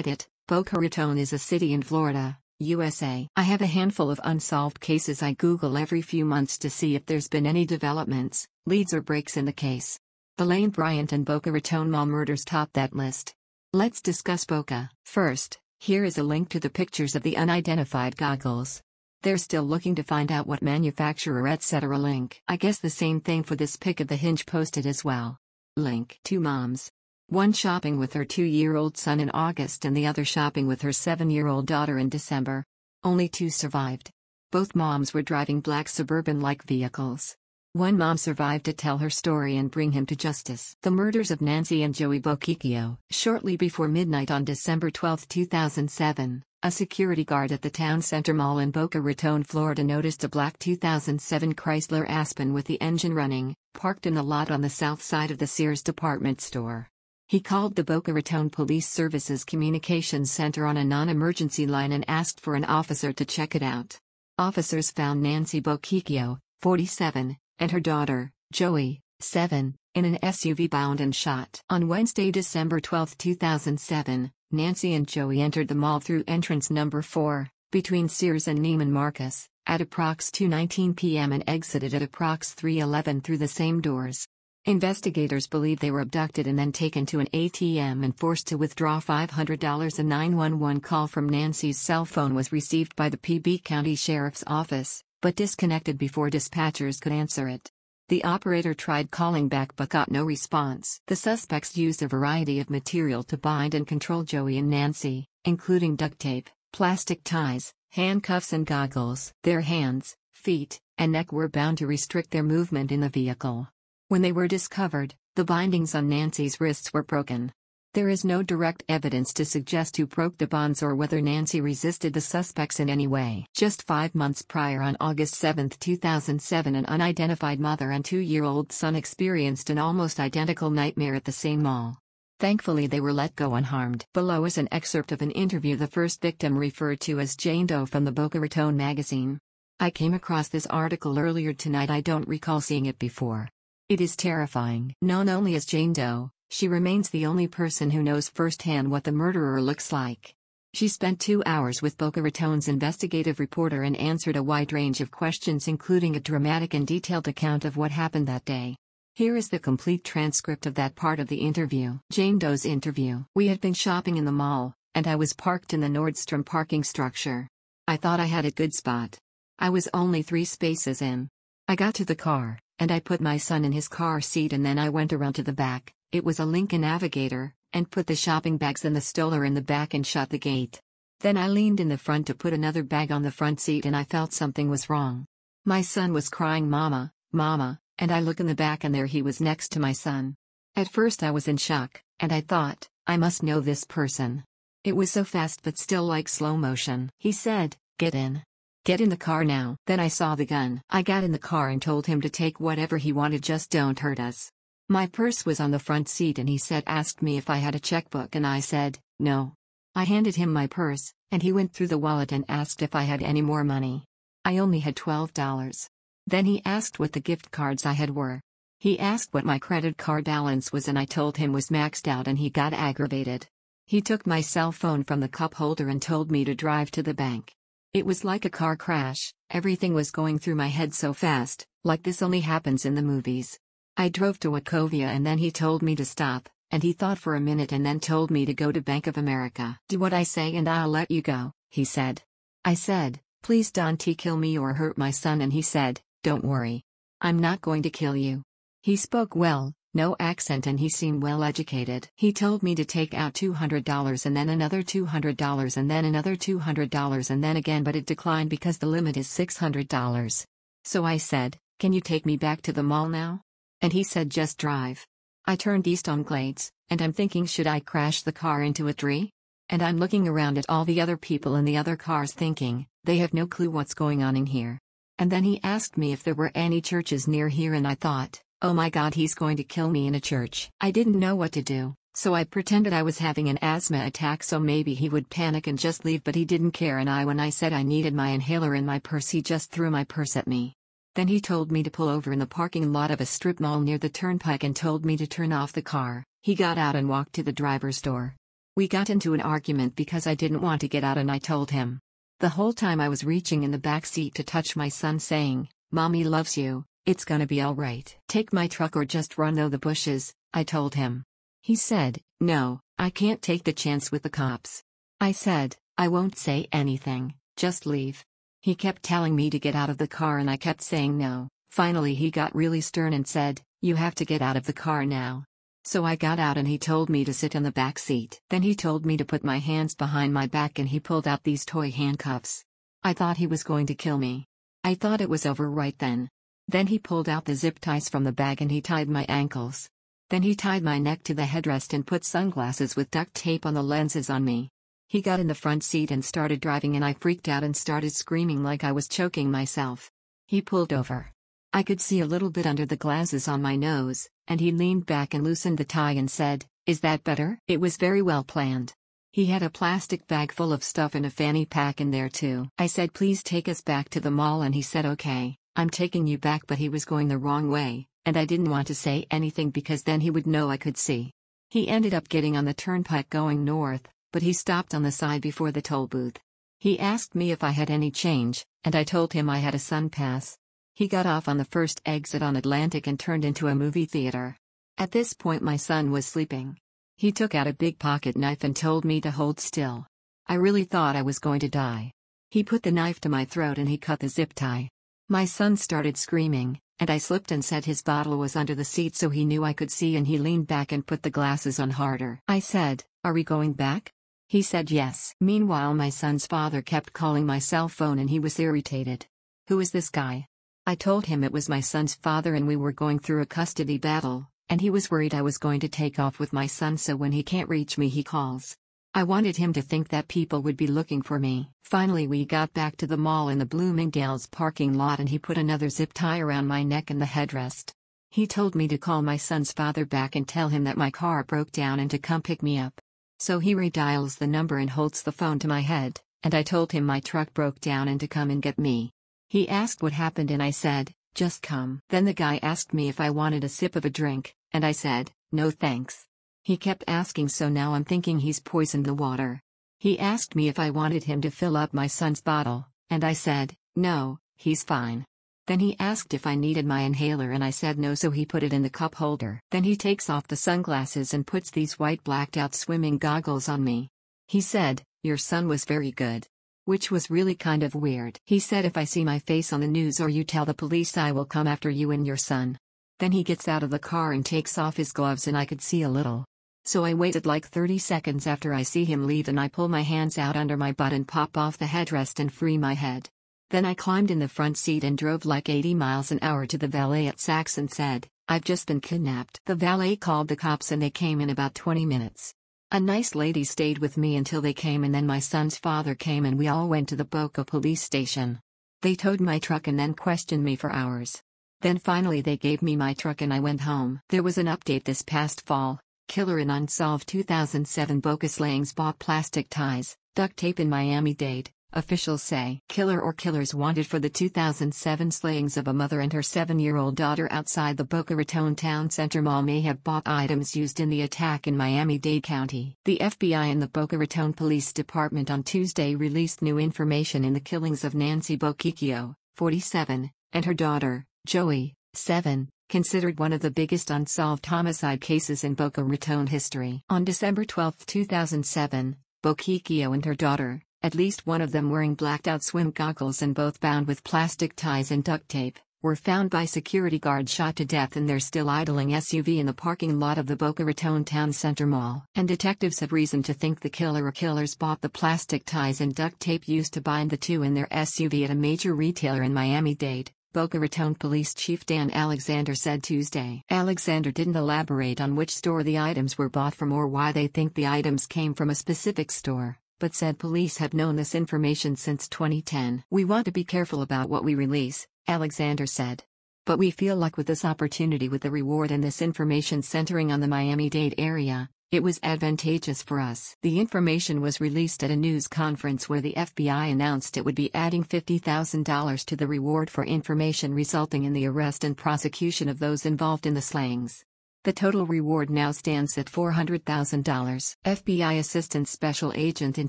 Reddit, Boca Raton is a city in Florida, USA. I have a handful of unsolved cases I Google every few months to see if there's been any developments, leads or breaks in the case. The Lane Bryant and Boca Raton Mall murders top that list. Let's discuss Boca. First, here is a link to the pictures of the unidentified goggles. They're still looking to find out what manufacturer etc. Link. I guess the same thing for this pic of the hinge posted as well. Link. 2 moms. One shopping with her 2-year-old son in August and the other shopping with her 7-year-old daughter in December. Only 2 survived. Both moms were driving black suburban-like vehicles. One mom survived to tell her story and bring him to justice. The murders of Nancy and Joey Boquicchio. Shortly before midnight on December 12, 2007, a security guard at the Town Center Mall in Boca Raton, Florida noticed a black 2007 Chrysler Aspen with the engine running, parked in the lot on the south side of the Sears department store. He called the Boca Raton Police Services Communications Center on a non-emergency line and asked for an officer to check it out. Officers found Nancy Boquicchio, 47, and her daughter, Joey, 7, in an SUV bound and shot. On Wednesday, December 12, 2007, Nancy and Joey entered the mall through entrance number 4, between Sears and Neiman Marcus, at approx 2:19 p.m. and exited at approx 3:11 through the same doors. Investigators believe they were abducted and then taken to an ATM and forced to withdraw $500. A 911 call from Nancy's cell phone was received by the PB County Sheriff's Office, but disconnected before dispatchers could answer it. The operator tried calling back but got no response. The suspects used a variety of material to bind and control Joey and Nancy, including duct tape, plastic ties, handcuffs and goggles. Their hands, feet, and neck were bound to restrict their movement in the vehicle. When they were discovered, the bindings on Nancy's wrists were broken. There is no direct evidence to suggest who broke the bonds or whether Nancy resisted the suspects in any way. Just 5 months prior, on August 7, 2007, an unidentified mother and 2-year-old son experienced an almost identical nightmare at the same mall. Thankfully, they were let go unharmed. Below is an excerpt of an interview the first victim referred to as Jane Doe from the Boca Raton magazine. I came across this article earlier tonight. I don't recall seeing it before. It is terrifying. Known only as Jane Doe, she remains the only person who knows firsthand what the murderer looks like. She spent 2 hours with Boca Raton's investigative reporter and answered a wide range of questions, including a dramatic and detailed account of what happened that day. Here is the complete transcript of that part of the interview. Jane Doe's interview. We had been shopping in the mall, and I was parked in the Nordstrom parking structure. I thought I had a good spot. I was only 3 spaces in. I got to the car, and I put my son in his car seat, and then I went around to the back. It was a Lincoln Navigator, and put the shopping bags and the stroller in the back and shut the gate. Then I leaned in the front to put another bag on the front seat, and I felt something was wrong. My son was crying, "Mama, Mama," and I look in the back and there he was next to my son. At first I was in shock, and I thought, I must know this person. It was so fast but still like slow motion. He said, "Get in. Get in the car now." Then I saw the gun. I got in the car and told him to take whatever he wanted, just don't hurt us. My purse was on the front seat and he asked me if I had a checkbook and I said, no. I handed him my purse, and he went through the wallet and asked if I had any more money. I only had $12. Then he asked what the gift cards I had were. He asked what my credit card balance was and I told him was maxed out, and he got aggravated. He took my cell phone from the cup holder and told me to drive to the bank. It was like a car crash. Everything was going through my head so fast, like this only happens in the movies. I drove to Wachovia and then he told me to stop, and he thought for a minute and then told me to go to Bank of America. "Do what I say and I'll let you go," he said. I said, "Please don't kill me or hurt my son," and he said, "Don't worry. I'm not going to kill you." He spoke well, no accent, and he seemed well educated. He told me to take out $200 and then another $200 and then another $200 and then again, but it declined because the limit is $600. So I said, "Can you take me back to the mall now?" And he said, "Just drive." I turned east on Glades, and I'm thinking, should I crash the car into a tree? And I'm looking around at all the other people in the other cars thinking, they have no clue what's going on in here. And then he asked me if there were any churches near here, and I thought, oh my God, he's going to kill me in a church. I didn't know what to do, so I pretended I was having an asthma attack so maybe he would panic and just leave, but he didn't care, and when I said I needed my inhaler in my purse, he just threw my purse at me. Then he told me to pull over in the parking lot of a strip mall near the turnpike and told me to turn off the car. He got out and walked to the driver's door. We got into an argument because I didn't want to get out and I told him. The whole time I was reaching in the back seat to touch my son saying, "Mommy loves you, it's gonna be alright. Take my truck or just run through the bushes," I told him. He said, "No, I can't take the chance with the cops." I said, "I won't say anything, just leave." He kept telling me to get out of the car and I kept saying no. Finally he got really stern and said, "You have to get out of the car now." So I got out and he told me to sit in the back seat. Then he told me to put my hands behind my back and he pulled out these toy handcuffs. I thought he was going to kill me. I thought it was over right then. Then he pulled out the zip ties from the bag and he tied my ankles. Then he tied my neck to the headrest and put sunglasses with duct tape on the lenses on me. He got in the front seat and started driving and I freaked out and started screaming like I was choking myself. He pulled over. I could see a little bit under the glasses on my nose, and he leaned back and loosened the tie and said, "Is that better?" It was very well planned. He had a plastic bag full of stuff and a fanny pack in there too. I said, "Please take us back to the mall," and he said, "Okay, I'm taking you back," but he was going the wrong way, and I didn't want to say anything because then he would know I could see. He ended up getting on the turnpike going north, but he stopped on the side before the toll booth. He asked me if I had any change, and I told him I had a Sun Pass. He got off on the first exit on Atlantic and turned into a movie theater. At this point my son was sleeping. He took out a big pocket knife and told me to hold still. I really thought I was going to die. He put the knife to my throat and he cut the zip tie. My son started screaming, and I slipped and said his bottle was under the seat so he knew I could see, and he leaned back and put the glasses on harder. I said, "Are we going back?" He said yes. Meanwhile my son's father kept calling my cell phone and he was irritated. "Who is this guy?" I told him it was my son's father and we were going through a custody battle, and he was worried I was going to take off with my son so when he can't reach me he calls. I wanted him to think that people would be looking for me. Finally we got back to the mall in the Bloomingdale's parking lot and he put another zip tie around my neck and the headrest. He told me to call my son's father back and tell him that my car broke down and to come pick me up. So he redials the number and holds the phone to my head, and I told him my truck broke down and to come and get me. He asked what happened and I said, "Just come." Then the guy asked me if I wanted a sip of a drink, and I said, "No thanks." He kept asking, so now I'm thinking he's poisoned the water. He asked me if I wanted him to fill up my son's bottle, and I said, "No, he's fine." Then he asked if I needed my inhaler and I said no, so he put it in the cup holder. Then he takes off the sunglasses and puts these white blacked out swimming goggles on me. He said, "Your son was very good." Which was really kind of weird. He said, "If I see my face on the news or you tell the police, I will come after you and your son." Then he gets out of the car and takes off his gloves and I could see a little. So I waited like 30 seconds after I see him leave and I pull my hands out under my butt and pop off the headrest and free my head. Then I climbed in the front seat and drove like 80 miles an hour to the valet at Saks and said, "I've just been kidnapped." The valet called the cops and they came in about 20 minutes. A nice lady stayed with me until they came, and then my son's father came and we all went to the Boca police station. They towed my truck and then questioned me for hours. Then finally they gave me my truck and I went home. There was an update this past fall. Killer in unsolved 2007 Boca slayings bought plastic ties, duct tape in Miami-Dade. Officials say killer or killers wanted for the 2007 slayings of a mother and her 7-year-old daughter outside the Boca Raton Town Center Mall may have bought items used in the attack in Miami-Dade County. The FBI and the Boca Raton Police Department on Tuesday released new information in the killings of Nancy Boquicchio, 47, and her daughter, Joey, 7, considered one of the biggest unsolved homicide cases in Boca Raton history. On December 12, 2007, Boquicchio and her daughter, at least one of them wearing blacked-out swim goggles and both bound with plastic ties and duct tape, were found by security guards shot to death in their still idling SUV in the parking lot of the Boca Raton Town Center Mall. And detectives have reason to think the killer or killers bought the plastic ties and duct tape used to bind the two in their SUV at a major retailer in Miami-Dade, Boca Raton Police Chief Dan Alexander said Tuesday. Alexander didn't elaborate on which store the items were bought from or why they think the items came from a specific store, but said police have known this information since 2010. "We want to be careful about what we release," Alexander said. "But we feel like with this opportunity, with the reward and this information centering on the Miami-Dade area, it was advantageous for us." The information was released at a news conference where the FBI announced it would be adding $50,000 to the reward for information resulting in the arrest and prosecution of those involved in the slayings. The total reward now stands at $400,000. FBI Assistant Special Agent in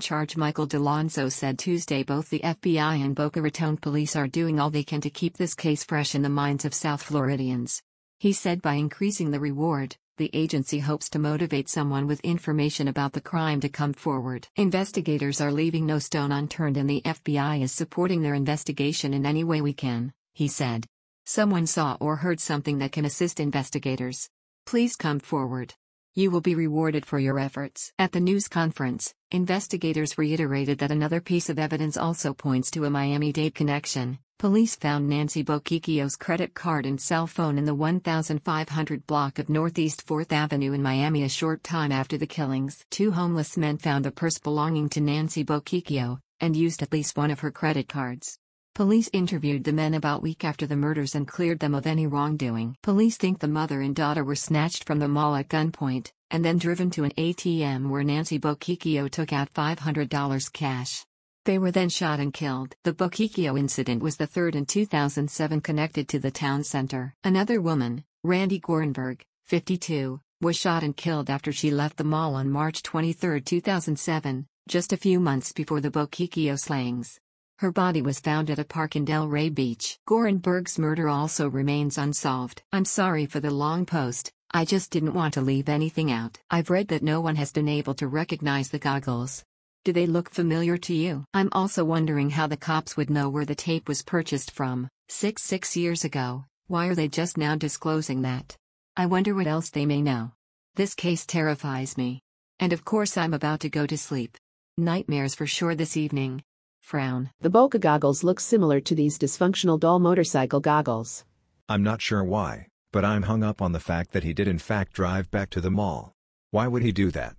charge Michael DeLonzo said Tuesday both the FBI and Boca Raton Police are doing all they can to keep this case fresh in the minds of South Floridians. He said by increasing the reward, the agency hopes to motivate someone with information about the crime to come forward. Investigators are leaving no stone unturned and the FBI is supporting their investigation in any way we can, he said. Someone saw or heard something that can assist investigators. Please come forward. You will be rewarded for your efforts. At the news conference, investigators reiterated that another piece of evidence also points to a Miami-Dade connection. Police found Nancy Boquicchio's credit card and cell phone in the 1500 block of Northeast 4th Avenue in Miami a short time after the killings. Two homeless men found a purse belonging to Nancy Boquicchio, and used at least one of her credit cards. Police interviewed the men about a week after the murders and cleared them of any wrongdoing. Police think the mother and daughter were snatched from the mall at gunpoint, and then driven to an ATM where Nancy Boquicchio took out $500 cash. They were then shot and killed. The Boquicchio incident was the third in 2007 connected to the town center. Another woman, Randy Gorenberg, 52, was shot and killed after she left the mall on March 23, 2007, just a few months before the Boquicchio slayings. Her body was found at a park in Delray Beach. Gorenberg's murder also remains unsolved. I'm sorry for the long post, I just didn't want to leave anything out. I've read that no one has been able to recognize the goggles. Do they look familiar to you? I'm also wondering how the cops would know where the tape was purchased from, 6 years ago. Why are they just now disclosing that? I wonder what else they may know. This case terrifies me. And of course I'm about to go to sleep. Nightmares for sure this evening. Frown. The Boca goggles look similar to these dysfunctional doll motorcycle goggles. I'm not sure why, but I'm hung up on the fact that he did in fact drive back to the mall. Why would he do that?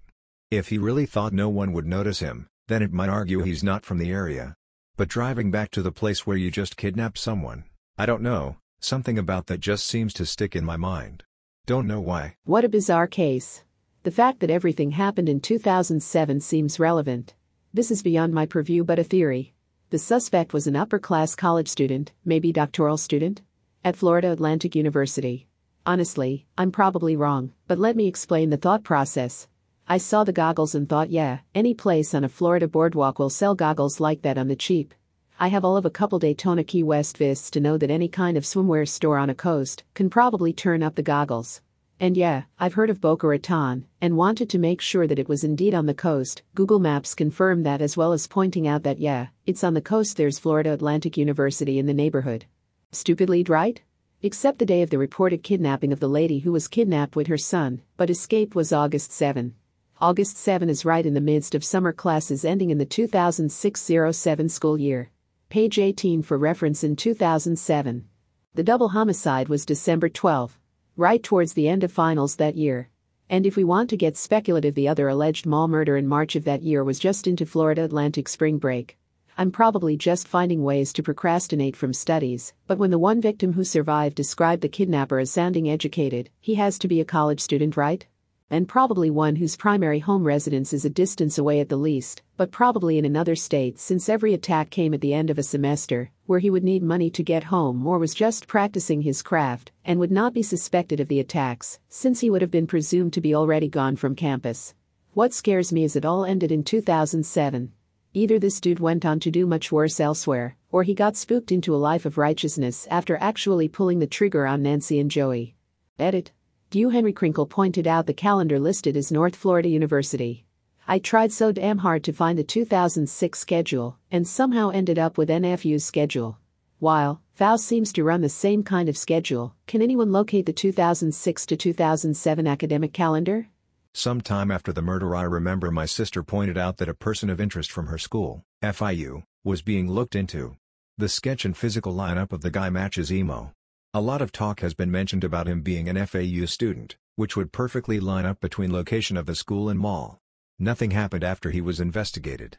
If he really thought no one would notice him, then it might argue he's not from the area. But driving back to the place where you just kidnapped someone, I don't know, something about that just seems to stick in my mind. Don't know why. What a bizarre case. The fact that everything happened in 2007 seems relevant. This is beyond my purview but a theory. The suspect was an upper-class college student, maybe doctoral student, at Florida Atlantic University. Honestly, I'm probably wrong, but let me explain the thought process. I saw the goggles and thought, yeah, any place on a Florida boardwalk will sell goggles like that on the cheap. I have all of a couple Daytona Key West visits to know that any kind of swimwear store on a coast can probably turn up the goggles. And yeah, I've heard of Boca Raton, and wanted to make sure that it was indeed on the coast. Google Maps confirmed that as well as pointing out that yeah, it's on the coast, there's Florida Atlantic University in the neighborhood. Stupidly right? Except the day of the reported kidnapping of the lady who was kidnapped with her son, but escaped was August 7. August 7 is right in the midst of summer classes ending in the 2006-07 school year. Page 18 for reference in 2007. The double homicide was December 12. Right towards the end of finals that year. And if we want to get speculative, the other alleged mall murder in March of that year was just into Florida Atlantic spring break. I'm probably just finding ways to procrastinate from studies, but when the one victim who survived described the kidnapper as sounding educated, he has to be a college student, right? And probably one whose primary home residence is a distance away at the least, but probably in another state since every attack came at the end of a semester, where he would need money to get home or was just practicing his craft, and would not be suspected of the attacks, since he would have been presumed to be already gone from campus. What scares me is it all ended in 2007. Either this dude went on to do much worse elsewhere, or he got spooked into a life of righteousness after actually pulling the trigger on Nancy and Joey. Edit. Henry Crinkle pointed out the calendar listed as North Florida University. I tried so damn hard to find the 2006 schedule, and somehow ended up with NFU's schedule. While Faust seems to run the same kind of schedule, can anyone locate the 2006 to 2007 academic calendar? Sometime after the murder, I remember my sister pointed out that a person of interest from her school, FIU, was being looked into. The sketch and physical lineup of the guy matches emo. A lot of talk has been mentioned about him being an FAU student, which would perfectly line up between location of the school and mall. Nothing happened after he was investigated.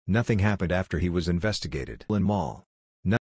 Nothing happened after he was investigated. Mall.